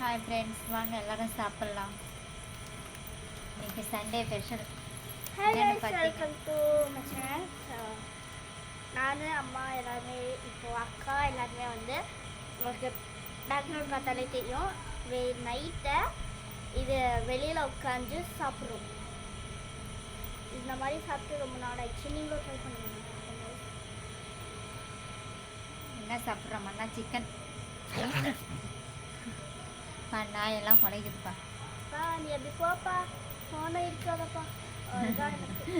Hi friends, வாங்க எல்லாரும் சாப்பிட்லாம். இன்னைக்கு Sunday special. Hi guys, welcome to my channel. நான் அம்மா எல்லாருமே இப்போது அக்கா எல்லாருமே வந்து உங்களுக்கு பேக்ரவுண்ட் பார்த்தாலே தெரியும். நைட்டை இது வெளியில் உட்காந்து சாப்பிட்றோம். இந்த மாதிரி சாப்பிட்டு ரொம்ப நாள் ஆயிடுச்சு. நீங்களும் ட்ரை பண்ணுங்க. என்ன சாப்பிட்றோம்னா சிக்கன். நாய் எல்லாம் குலைக்குதுப்பா. நீ எப்படி போப்பா, ஃபோனை இருக்காதப்பா. அதுதான் எனக்கு.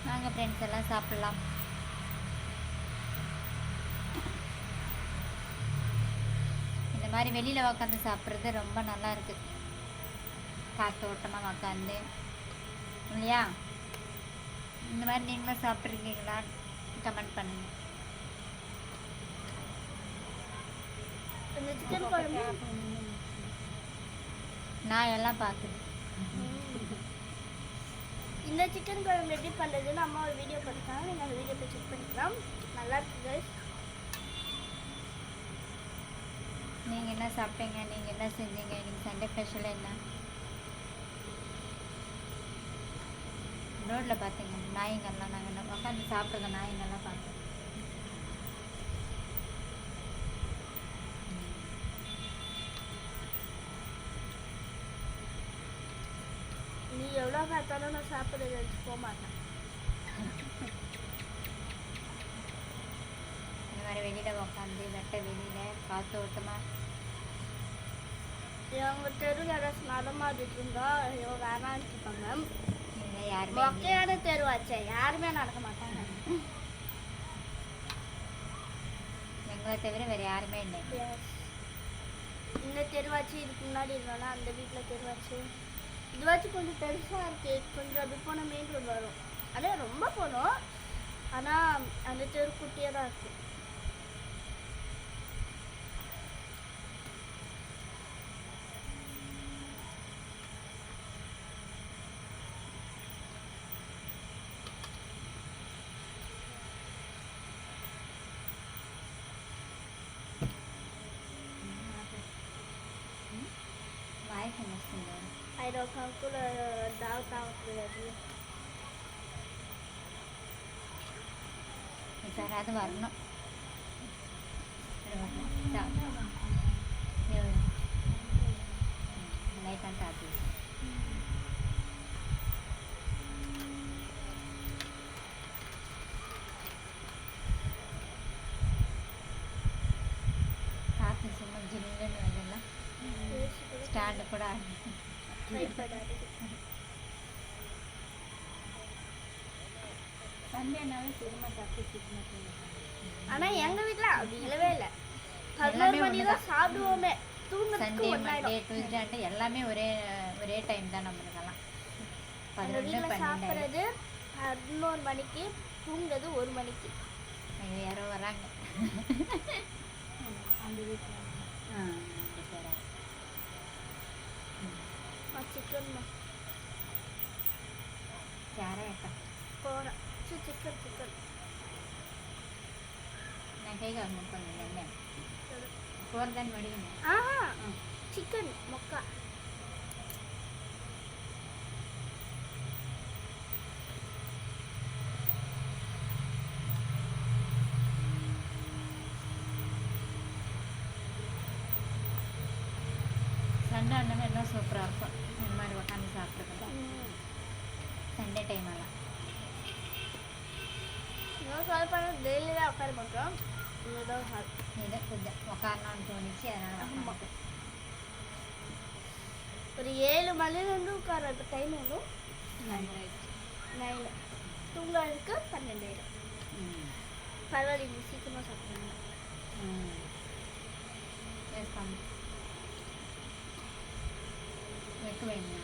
வாங்க ஃப்ரெண்ட்ஸ் எல்லாம் சாப்பிட்லாம். இந்த மாதிரி வெளியில் உக்காந்து சாப்பிட்றது ரொம்ப நல்லா இருக்குது. காத்தோட்டமாக உக்காந்து இல்லையா? இந்த மாதிரி நீங்களும் சாப்பிட்ருக்கீங்களா? கமெண்ட் பண்ணுங்கள். இந்த சிக்கன் குழம்பு நான் எல்லாம் பார்க்குது. இந்த சிக்கன் குழம்பு எப்படி பண்ணுறதுன்னு அம்மா ஒரு வீடியோ பண்ணிருக்காங்க. நீங்கள் அந்த வீடியோ போய் செக் பண்ணிக்கலாம். நல்லா இருக்கு கைஸ். நீங்கள் என்ன சாப்பிட்டீங்க? நீங்கள் என்ன செஞ்சீங்க? இன்னைக்கு சண்டே ஸ்பெஷல் என்ன? ரோட்டில் பார்த்தீங்க நாய்ங்கள்லாம், நாங்கள் உட்காந்து சாப்பிட்றத நாய்ங்கள்லாம் பார்த்தோம். நீ எவ்வளோ பார்த்தாலும் நான் சாப்பிட்றது வச்சு போக மாட்டேன். இந்த மாதிரி வெளியில் உட்காந்து வெட்ட வெளியில் காத்தோட்டமாக எங்க தெருவில் யாராச்சும் நடமாடிட்டு இருந்தா ஐயோ வேணான்னு இருப்பாங்க. யாருமே மொக்கையான தெருவாச்சே, யாருமே நடக்க மாட்டாங்க. எங்களை தவிர வேறு யாருமே இல்லை. இந்த தெருவாச்சு இதுக்கு முன்னாடி இருந்தாலும் அந்த வீட்டில் தெருவாச்சு இதுவாச்சும் கொஞ்சம் பெருசாக இருக்கு. கொஞ்சம் அப்படி போனால் மெயின் ரோடு வரும். அதே ரொம்ப போகணும், ஆனால் அந்த தெரு குட்டியாக தான் இருக்கு. வாய்ஸ் என்ன சொல்லுங்க. ஐடோ கங்குல டாவ் தாவக்கூடாது. சார் அது வரணும். லைட் அண்ட் ஆஃபி காற்று சும்மா ஜில்லுன்னு வரல. ஸ்டாண்டு கூட சண்டேனாவே சீக்கிரமாக சாப்பிட்டு சீக்கிரமாக. ஆனால் எங்கள் வீட்டில் அப்படி இல்லவே இல்லை. 11 மணி தான் சாப்பிடுவோமே. சண்டே மண்டே டியூஸ்டே எல்லாமே ஒரே டைம் தான் நம்மளுக்கெல்லாம். 11 சாப்பிட்றது 11 மணிக்கு, தூங்குறது 1 மணிக்கு. ஐயோ யாரோ வராங்க அந்த வீட்டில். சிக்கன்மா யாரா ஏக்கா போகிறேன். சிக்கன் நான் கை கால் முப்பது என்ன போகிறதான் வடிவணும். ஆஹா, சிக்கன் மொக்கா. சண்டே அண்ணன் எல்லாம் சூப்பராக இருக்கும். இந்த மாதிரி உட்காந்து சாப்பிட்றது சண்டே டைம் எல்லாம். இன்னும் சால் பண்ண டெய்லி தான் உட்கார மாட்டோம். இதுதான் சால். இதை கொஞ்சம் உட்காரணும்னு தோணிச்சு, அதனால் ஒரு 7 மணிலேருந்து உட்கார. இப்போ டைம் ஒன்றும் 9. தூங்குறதுக்கு 12. பரவாயில்ல, நீங்கள் சீக்கிரமாக சாப்பிடுங்க. ఎక్కువ అయింది.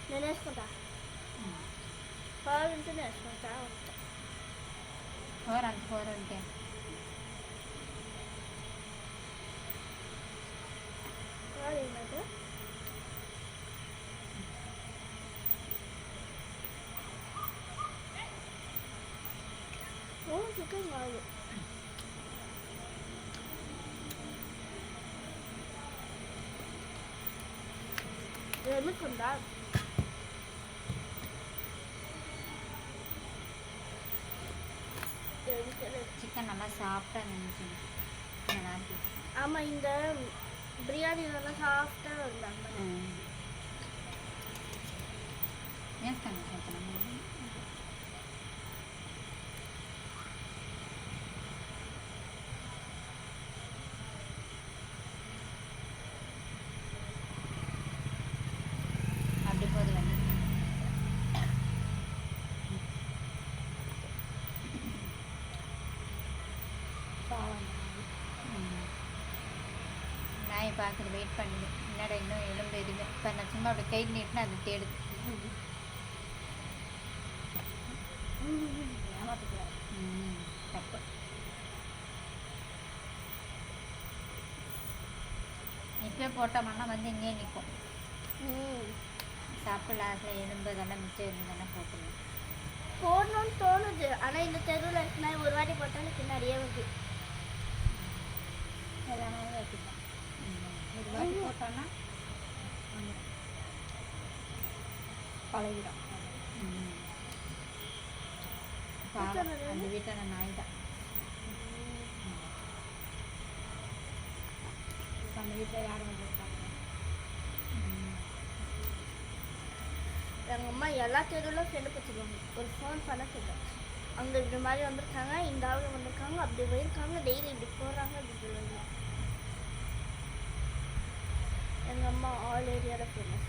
నేను వేసుకుంటా. కావాలంటేనే వేసుకుంటా. కూర అంత కూర ఉంటే ఏమంటే చికెన్ కాదు ఏమికుందా சிக்கன் நல்லா சாஃப்டாக இருந்துச்சு நல்லா இருக்கு. ஆமாம் இந்த பிரியாணி நல்லா சாஃப்டாக இருந்தாங்க వేస్తాను కొంచెం அப்படி போதும் நாயை பார்க்குறது வெயிட் பண்ணுது என்னடா இன்னும் எலும்பு எதுவுமே இப்போ நான் சும்மா அப்படி கை நீட்டினா அது தேடுது. தப்பு. இப்பவே போட்டோம்னா வந்து இங்கே நிற்கும். சாப்பிட்டு லாஸ்ட்டில் எலும்பு இதெல்லாம் மிச்சம் இருந்ததுன்னா போட்டுருவோம். போடணும்னு தோணுது ஆனால் இந்த தெருவில் இருக்குன்னா ஒரு வாட்டி போட்டாலும் பின்னாடியே வந்து எல்லாமே வச்சுப்போம். ஒரு வாட்டி போட்டோன்னா பழகிடும். அந்த வீட்டில் நாய் தான். அந்த வீட்டில் யாரும் வந்துருக்காங்க. எங்கள் அம்மா எல்லா தெருவிலும் சென்று வச்சுருவாங்க. ஒரு ஃபோன் பண்ண சொல்லுவாங்க அங்கே இப்படி மாதிரி வந்திருக்காங்க இந்த ஆளுங்க வந்திருக்காங்க அப்படி போயிருக்காங்க டெய்லி இப்படி போகிறாங்க அப்படி சொல்லுவாங்க. எங்கள் அம்மா ஆல் ஏரியாவில் ஃபேமஸ்.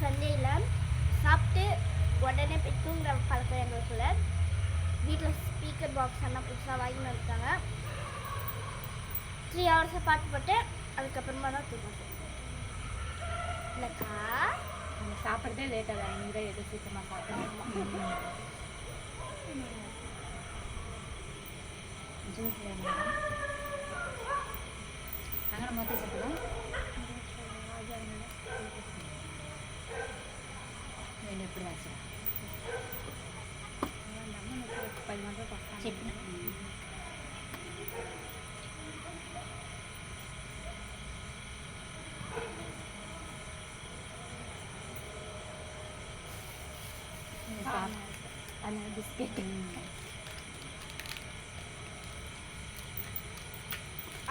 சண்டேயில் சாப்பிட்டு உடனே போய் தூங்குற பழக்கம் எங்களுக்குள்ள. வீட்டில் ஸ்பீக்கர் பாக்ஸ் எல்லாம் புதுசாக வாங்கி வந்துட்டாங்க. 3 hours பாட்டு போட்டு அதுக்கப்புறமா தான் தூங்குறது. இல்லைக்கா நம்ம சாப்பிட்றதே லேட்டாக தான். இங்கே தான் எது சீக்கிரமாக சாப்பிடணும். ஜூஸில் நாங்கள் மொத்தம் சாப்பிடுவோம். எப்படி ஆச்சு சட்னி பிஸ்கெட்.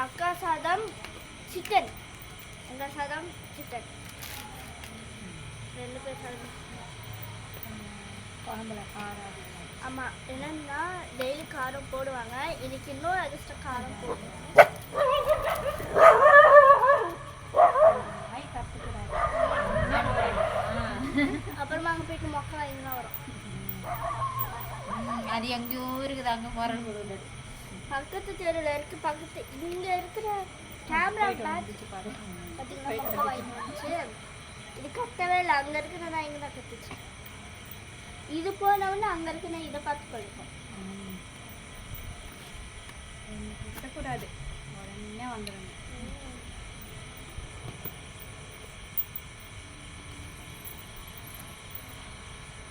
அக்கா சாதம் சிக்கன் எங்கள் சாதம் சிக்கன் 2 பேர் சாதம் குழம்புல காரம். ஆமாம் என்னன்னா டெய்லி காரம் போடுவாங்க. இன்னைக்கு இன்னும் எக்ஸ்ட்ரா காரம் போடுவாங்க. அப்புறமா அங்கே போயிட்டு மொக்கம் வாங்கி தான் வரும். அது எங்கேயோ இருக்குது. அங்கே முரல் கொடுக்குது. பக்கத்து தெருவில் இருக்கு. பக்கத்து இங்கே இருக்கிற கேமரா பார்த்துச்சு பாரு. பார்த்தீங்கன்னா மொக்கம் வாங்கி வந்துச்சு. இது கட்டவே இல்லை. அங்கே இருக்கிறதா இங்கே தான் கத்துச்சு. இது போனவொன்னே அங்கே இருக்குன்னா இதை பார்த்து பழக்கம். கட்டக்கூடாது. உடனே வந்துடுங்க.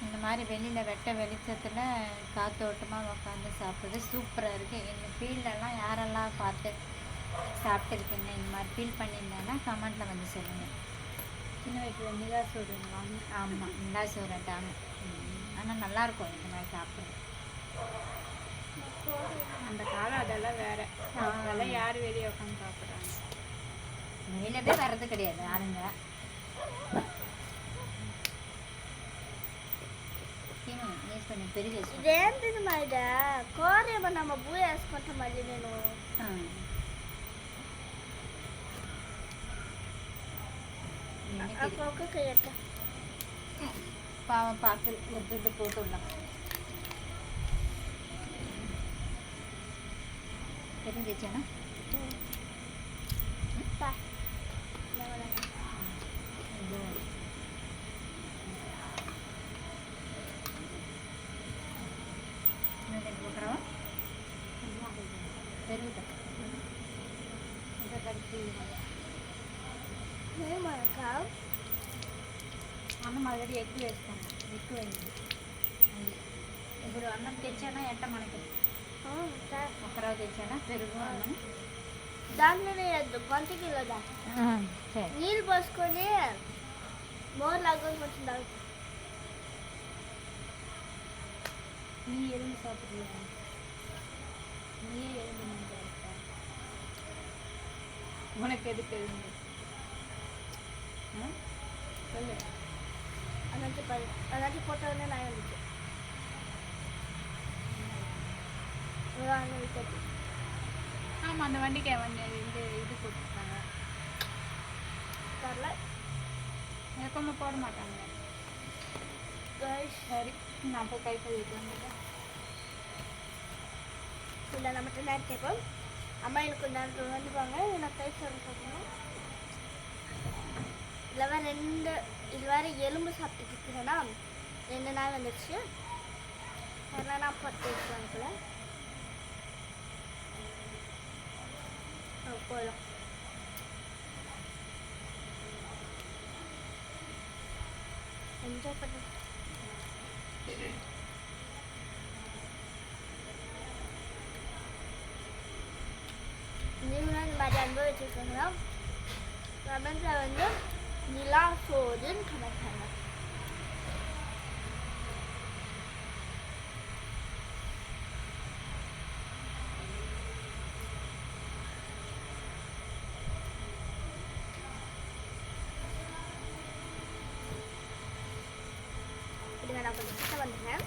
இந்த மாதிரி வெளியில் வெட்ட வெளிச்சத்தில் காத்தோட்டமாக உட்காந்து சாப்பிட்றது சூப்பராக இருக்குது. எங்கள் ஃபீல்டெல்லாம் யாரெல்லாம் பார்த்து சாப்பிட்டுருக்கீங்க, இந்த மாதிரி ஃபீல் பண்ணியிருந்தேன்னா கமெண்ட்டில் வந்து சொல்லுங்கள். சின்ன வயசில் நிலாசோறு வாங்க. ஆமாம், நிலாசோறு டேம். ஆனால் நல்லாயிருக்கும் இந்த மாதிரி சாப்பிட்றது. அந்த காலம் அதெல்லாம் வேறு. அதெல்லாம் யார் வெளியே உட்காந்து சாப்பிட்றாங்க. வெளியில் போய் வர்றது கிடையாது யாருங்க. ఇదేంటిది మైద కోరేమో నమ్మ బూ వేసుకుంటా మళ్ళీ నేను ఒక్కొక్క ఎట్ట పావం పాకలు ముద్దు పోతున్నాం. ఎక్కడ తెచ్చానా కొద్ది ఎక్కువ వేసుకోండి, ఎక్కువ అయింది. ఇప్పుడు అన్నం తెచ్చానా ఎట్ట మనకి ఒక రవ్వ తెచ్చానా పెరుగు అన్నం దాంట్లోనే వేయద్దు, 1 కిలో దాకా సరే. నీళ్ళు పోసుకొని మోర్ లాగా కొంచెం తాగు. நீ எலும்பு சாப்பிட்றியா? நீயே எலும்பு நீங்க உனக்கு எதுக்கு எலும்பு? சொல்லு. அதாச்சும் போட்டோடனே நான் வந்துச்சு விட்டது. ஆமாம், அந்த வண்டிக்கு வந்து இது போட்டுருக்காங்க தரல, எப்பவுமே போட மாட்டாங்க. சரி, நான் போய் கை கழுவிட்டு வந்துடுறேன். இல்லை நம்மகிட்ட நேரம் கேட்போம். அம்மா எனக்கு கொஞ்சம் நேரத்தில் வந்துப்பாங்க, நான் கை சொல்ல சொல்லணும். இது வேறு எலும்பு சாப்பிட்டு இருக்கிறேன்னா 2 நாள் வந்துடுச்சு. அதனால் நான் பத்து வச்சுக்கல போயிடும். என்ஜாய் பண்ண நீங்களும் இந்த மாதிரி அனுபவிச்சிருக்கீங்களா? கமெண்ட்ல வந்து நிலா சோறுன்னு கமெண்ட் பண்ணுங்க. இதுங்க நான் கொஞ்சம் கிட்ட வந்துடுறேன்.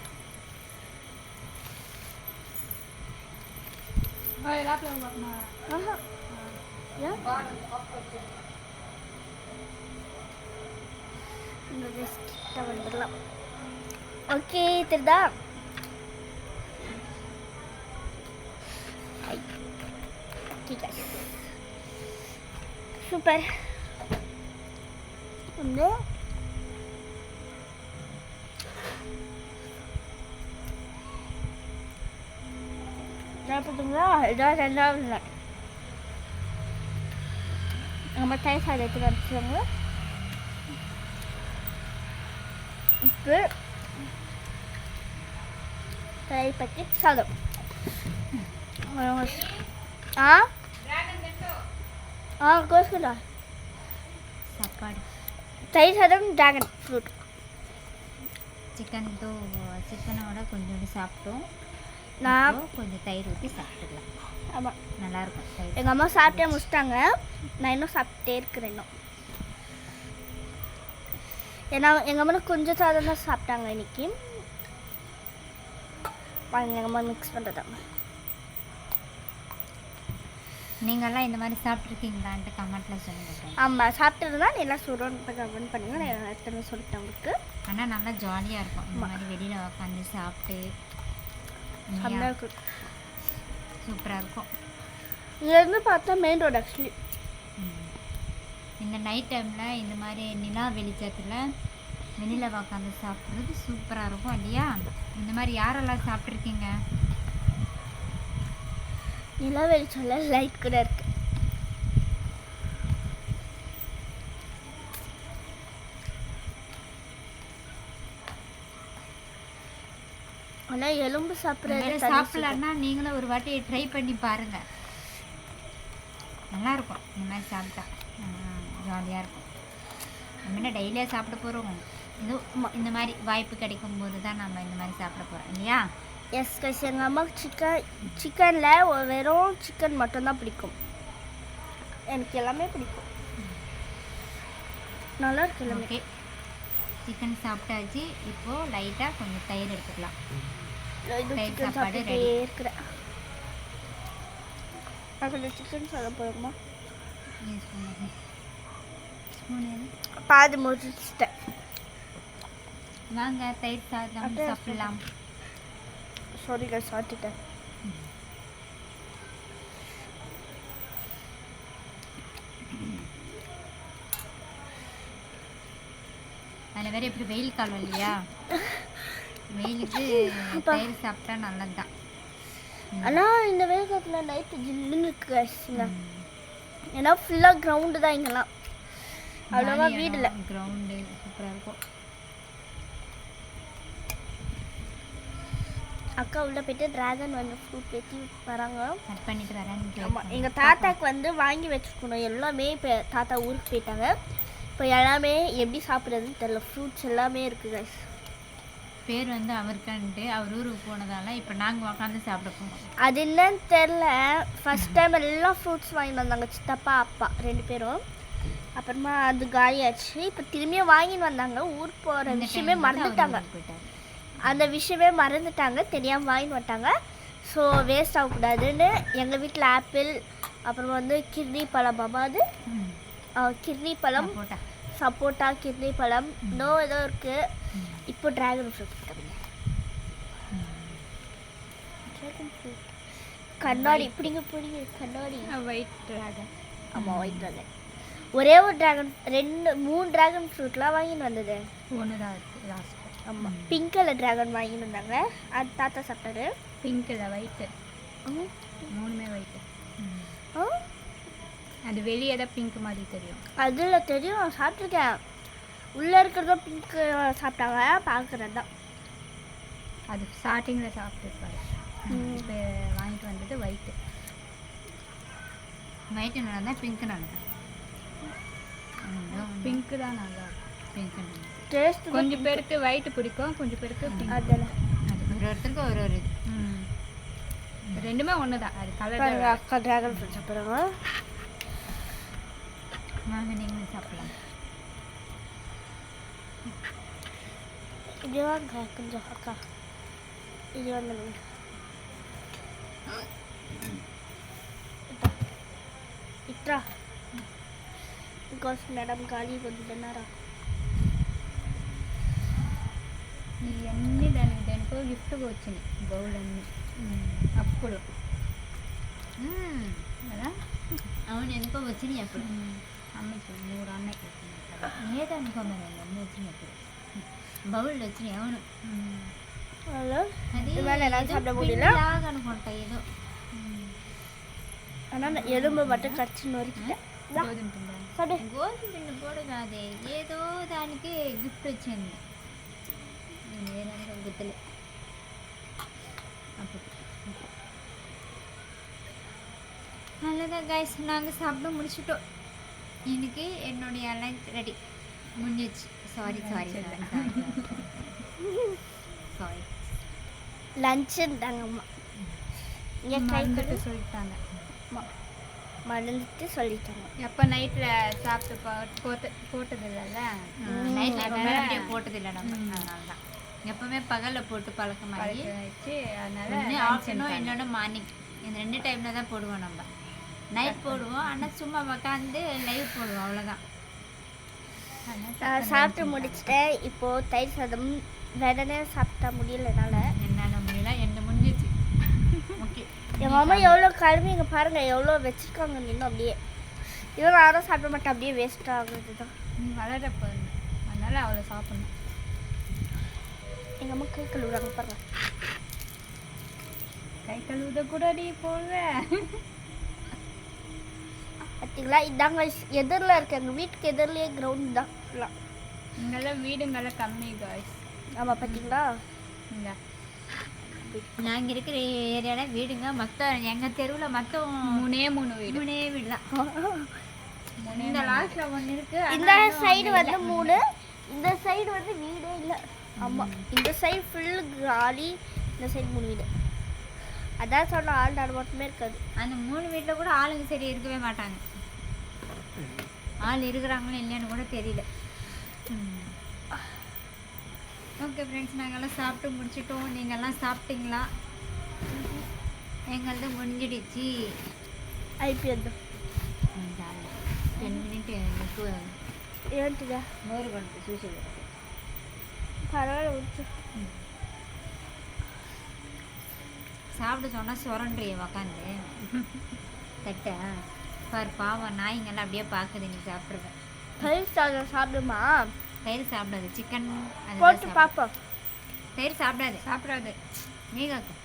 கிட்ட வந்துடலாம். ஓகே தெரியுதா? சூப்பர். வந்து பார்த்தீங்களா, இதான் 2வது நாள். நம்ம தயிர் சாதத்துக்கு அடிச்சுவாங்க. உப்பு, தயிர் பற்றி சாதம். கோசுடா சாப்பாடு, தயிர் சாதம், ட்ராகன் ஃப்ரூட். சிக்கனோட கொஞ்சோண்டு சாப்பிட்டோம். நான் கொஞ்சம் தயிர் ஊற்றி சாப்பிட்டுக்கலாம். ஆமாம், நல்லாயிருக்கும் தயிர். எங்கள் அம்மா சாப்பிட்டே முடிச்சிட்டாங்க, நான் இன்னும் சாப்பிட்டே இருக்கிறேன் இன்னும். ஏன்னா எங்கள் அம்மா கொஞ்சம் சாதம் தான் சாப்பிட்டாங்க இன்னைக்கு. வாங்க எங்கள் அம்மா மிக்ஸ் பண்ணுறதாங்க. நீங்கள்லாம் இந்த மாதிரி சாப்பிட்ருக்கீங்களான்ட்டு கமெண்ட்டில் சொல்லுங்கள். ஆமாம், சாப்பிட்டுருந்தா நல்லா சுடன்னு கமெண்ட் பண்ணுங்க. நான் எத்தனை சொல்லிட்டேன் உங்களுக்கு. ஆனால் நல்லா ஜாலியாக இருக்கும் இந்த மாதிரி வெளியில் உட்காந்து சாப்பிட்டு. சூப்பராக இருக்கும். இங்கேருந்து பார்த்தா மெயின் ரோடு ஆக்சுவலி. இந்த நைட் டைமில் இந்த மாதிரி நிலா வெளிச்சத்தில் வெளியில் உட்காந்து சாப்பிட்றது சூப்பராக இருக்கும் இல்லையா? இந்த மாதிரி யாரெல்லாம் சாப்பிட்ருக்கீங்க? நிலா வெளிச்சம்ல லைட் கூட இருக்கு. ஆனால் எலும்பு சாப்பிடலன்னா நீங்களும் ஒரு வாட்டி ட்ரை பண்ணி பாருங்கள். நல்லாயிருக்கும் இந்த மாதிரி சாப்பிட்டா, ஜாலியாக இருக்கும். நம்ம என்ன டெய்லியாக சாப்பிட போகிறோம்? இது இந்த மாதிரி வாய்ப்பு கிடைக்கும் போது தான் நம்ம இந்த மாதிரி சாப்பிட போகிறோம் இல்லையா? எஸ் கைஸ், எங்கள் அம்மாவுக்கு சிக்கனில் வெறும் சிக்கன் மட்டும்தான் பிடிக்கும். எனக்கு எல்லாமே பிடிக்கும். நல்லா இருக்கு எல்லாமே. ஓகே, சிக்கன் சாப்பிட்டாச்சு. இப்போது லைட்டாக கொஞ்சம் தயிர் எடுத்துக்கலாம். தயிர் சாப்பாடு ரெடி. இருக்கிறேன். நான் கொஞ்சம் சிக்கன் சாதம் போதுமா? பாதி முடிச்சிட்டேன். வாங்க தயிர் சாதம் சாப்பிடலாம். சாரி கைஸ், சாப்பிட்டுட்டேன். அதில் வேறு இப்படி வெயில் காலம் இல்லையா? வெயிலுக்கு தயிர் சாப்பிட்டா நல்லது தான். ஆனால் இந்த வெயில் காலத்தில் நைட்டு ஜில்லுன்னு இருக்கு கைஸ். ஏன்னா ஃபுல்லாக கிரவுண்டு தான் இங்கெல்லாம், அவ்வளோவா வீடில் கிரவுண்டு சூப்பராக இருக்கும். அக்கா உள்ளே போயிட்டு ட்ராகன் வந்து ஃப்ரூட் வெட்டி வராங்க. கட் பண்ணிட்டு வரேன். ஆமாம், எங்கள் தாத்தாக்கு வந்து வாங்கி வச்சுக்கணும் எல்லாமே. இப்போ தாத்தா ஊருக்கு போயிட்டாங்க. இப்போ எல்லாமே எப்படி சாப்பிட்றதுன்னு தெரியல. ஃப்ரூட்ஸ் எல்லாமே இருக்குது guys. பேர் வந்து அவருக்கான்ட்டு அவர் ஊருக்கு போனதால இப்போ நாங்கள் உட்காந்து சாப்பிட போகிறோம். அது என்னன்னு தெரில. ஃபஸ்ட் டைம் எல்லாம் ஃப்ரூட்ஸ் வாங்கிட்டு வந்தாங்க சித்தப்பா அப்பா 2 பேரும். அப்புறமா அது காலியாச்சு. இப்போ திரும்பியும் வாங்கிட்டு வந்தாங்க. ஊருக்கு போகிற விஷயமே மறந்துட்டாங்க. அந்த விஷயமே மறந்துட்டாங்க, தெரியாமல் வாங்கிட்டு வந்துட்டாங்க. ஸோ வேஸ்ட் ஆகக்கூடாதுன்னு எங்கள் வீட்டில் ஆப்பிள், அப்புறமா வந்து கிர்னி பழம், அது கிர்னி பழம், சப்போட்டா, கிர்னி பழம், இன்னும் ஏதோ இருக்குது. இப்போ ட்ராகன் ஃப்ரூட் கண்ணாடி பிடிங்க கண்ணாடி ஒயிட் ட்ராகன். ஆமாம், ஒயிட் ட்ராகன். ஒரே ஒரு ட்ராகன் 3 ட்ராகன் ஃப்ரூட்லாம் வாங்கின்னு வந்தது. ஒன்று தான் இருக்குது லாஸ்ட். ஆமாம், பிங்க் கலர் ட்ராகன் வாங்கின்னு வந்தாங்க. அது தாத்தா சாப்பிட்டாரு. பிங்க்கில் ஒயிட்டு, 3மே ஒயிட்டு. ஆ, அது வெளியே தான் பிங்க் மாதிரி தெரியும். அதில் தெரியும், சாப்பிட்ருக்கேன். உள்ளே இருக்கிறதும் பிங்க்கு சாப்பிட்டாங்க, பார்க்குறது தான். அது ஸ்டார்டிங்கில் சாப்பிட்டுருப்பாரு. இப்போ வாங்கிட்டு வந்தது ஒயிட்டு. ஒயிட்டு நல்லா தான், பிங்க்கு நல்லா பிங்க்கு தான் நல்லா பிங்க்கு டேஸ்ட். கொஞ்சம் பேருக்கு ஒயிட்டு பிடிக்கும், கொஞ்சம் பேருக்கு அதில் அது ஒரு ஒருத்தருக்கு ஒரு இது. ரெண்டுமே ஒன்று தான். அது கலர். அக்கா ட்ராகன் ஃப்ரூட் சாப்பிட்றாங்க. வாங்க நீங்களும் சாப்பிடலாம். இது வாங்க கொஞ்சம் அக்கா, இது வந்து இட்ரா బికాస్ మేడం ఖాళీ వద్దున్నారా. ఇవన్నీ దానికో గిఫ్ట్గా వచ్చినాయి బౌల్ అన్నీ అప్పుడు కదా. అవును, ఎందుకో వచ్చినాయి అప్పుడు. అమ్మకి 3 అన్నకి ఏదో అనుకోమని అన్నీ వచ్చినప్పుడు బౌల్ వచ్చినాయి. అవును, అది అనుకుంటా ఏదో. ஆனால் எலும்பு மட்டும் கடிச்சு நொறுக்கிட்டேன். గోధుమ పిండి కూడా కాదే, ఏదో దానికి గిఫ్ట్ వచ్చింది. ఏదైనా గుర్తులే అప్పుడు. அவ்வளோதான் கைஸ், நாங்கள் சாப்பிட முடிச்சிட்டோம். இன்னைக்கு என்னுடைய லஞ்ச் ரெடி முடிஞ்சிச்சு. சாரி லஞ்சுன்ட்டாங்க அம்மா. இங்கே கைட்டு சொல்லிட்டாங்க, மறந்துட்டு சொல்லிட்டாங்க. எப்போ நைட்டில் சாப்பிட்டு போட்டது இல்லைல்ல, நைட்டில் எப்பவுமே போட்டது இல்லை நம்ம. அதனால தான் எப்போவுமே பகலில் போட்டு பழக்கமாகி வச்சு. அதனால ஆஃப்டர்நூன் என்னோட மார்னிங் இந்த 2 டைமில் தான் போடுவோம். நம்ம நைட் போடுவோம், ஆனால் சும்மா உட்காந்து லைவ் போடுவோம், அவ்வளோதான். சாப்பிட்டு முடிச்சுட்டேன். இப்போது தயிர் சாதம் உடனே சாப்பிட்டா முடியலனால என்னென்ன முடியல, என்ன முடிஞ்சிச்சு. ஓகே, எங்கள் அம்மா எவ்வளோ கழுவி இங்கே பாருங்கள் எவ்வளோ வச்சுருக்காங்க. இன்னும் அப்படியே இதெல்லாம் யாரும் சாப்பிட மாட்டேன், அப்படியே வேஸ்ட் ஆகுறது தான். நீ வளர போகுது, அதனால் அவ்வளோ சாப்பிடணும். எங்கள் அம்மா கை கழுவுறாங்க பாருங்க. கை கழுவுத கூட நீ போடுவேன் பார்த்தீங்களா, இதாங்க எதிரில் இருக்க எங்கள் வீட்டுக்கு எதிரிலேயே கிரவுண்ட் தான் ஃபுல்லாக. இங்கெல்லாம் வீடுங்கெல்லாம் கம்மி காய்ஸ். ஆமாம், பார்த்தீங்களா, இங்கே நாங்கள் இருக்கிற ஏரியாவில் வீடுங்க மொத்தம் எங்கள் தெருவில் மொத்தம் 3 வீடு தான். இந்த லாஸ்ட்டில் ஒன்று இருக்குது, இந்த சைடு வந்து 3, இந்த சைடு வந்து வீடே இல்லை. ஆமாம், இந்த சைடு ஃபுல் காலி, இந்த சைடு 3 வீடு. அதான் சொன்ன ஆள் நடமாட்டமே இருக்காது. அந்த 3 வீட்டில் கூட ஆளுங்க சரி இருக்கவே மாட்டாங்க. ஆள் இருக்கிறாங்களோ இல்லையான்னு கூட தெரியல. ஓகே ஃப்ரெண்ட்ஸ், நாங்கள்லாம் சாப்பிட்டு முடிச்சிட்டோம். நீங்கள்லாம் சாப்பிட்டீங்களா? எங்களது முடிஞ்சிடுச்சு. ஐபிஎல் 10 மினிட் எனக்கு ఏంటిదా நோறு கொண்டு சூசி பரவாயில்ல விட்டு சாப்பிட சொன்னால் சுரண்டிய உக்காந்து தட்டை பார். பாவம் நாய்ங்கெல்லாம் அப்படியே பார்க்குது நீ சாப்பிட்ருவேன். தயிர் சாதம் சாப்பிடுமா? தயிர் சாப்பிடாது, சிக்கன் போட்டு பார்ப்போம். தயிர் சாப்பிடாது நீகாக்கும்.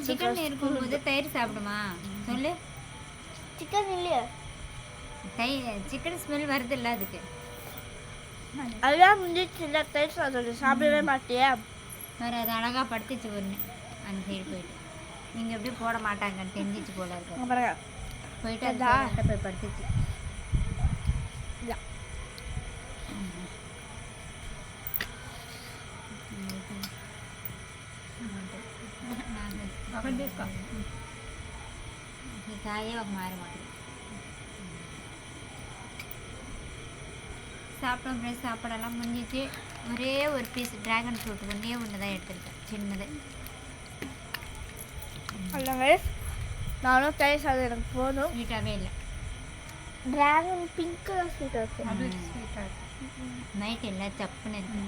சிக்கன் இருக்கும்போது தயிர் சாப்பிடுமா சொல்லு? சிக்கன் இல்லையா? சிக்கன் ஸ்மெல் வருது இல்லை அதுக்கு. அதெல்லாம் வந்து சின்ன டைம்ஸ் அதோட சாப்பிடவே மாட்டியா வேறு அது அழகாக படுத்துச்சு ஒன்று அந்த சைடு போயிட்டு நீங்கள் எப்படியும் போட மாட்டாங்கன்னு தெரிஞ்சிச்சு போல இருக்கு பாருங்க போயிட்டு அந்த side போய் படுத்துச்சு காயே மாற மாட்டேங்குது சாப்பிட்டோம் ஃப்ரெண்ட்ஸ் சாப்பாடெல்லாம் முடிஞ்சிச்சு ஒரே ஒரு பீஸ் ட்ராகன் ஃப்ரூட் ஒன்று தான் எடுத்துருக்கேன் சின்னது அல்லங்க நானும் டைஸ் அது எனக்கு போதும் ஸ்வீட்டாகவே இல்லை ட்ராகன் பிங்க் தான் ஸ்வீட்டாக இருக்கு நைட் எல்லாம் சப்புன்னு இருக்கு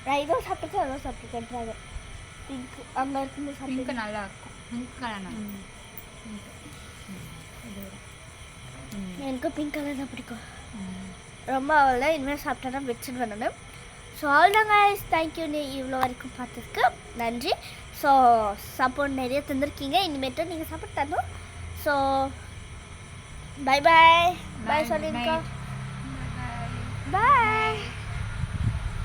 நான் இதுவும் சாப்பிட்டுருக்கேன் அதுவும் சாப்பிட்டுருக்கேன் ட்ராகன் பிங்க் அங்கே இருக்கும்போது சாப்பிட்டு நல்லா இருக்கும் பிங்க் கலர் எனக்கு பிங்க் கலர் தான் பிடிக்கும் ரொம்ப அவ்வளோ இனிமேல் சாப்பிட்டா வச்சுட்டு வரணும் ஸோ அவ்வளோதான் கைஸ் தேங்க்யூ நீ இவ்வளோ வரைக்கும் பார்த்ததுக்கு நன்றி ஸோ சப்போர்ட் நிறைய தந்திருக்கீங்க இனிமேட்டு நீங்கள் சப்போர்ட் தரணும் ஸோ பை பாய் பாய் சொல்லியிருக்கோம் பாய்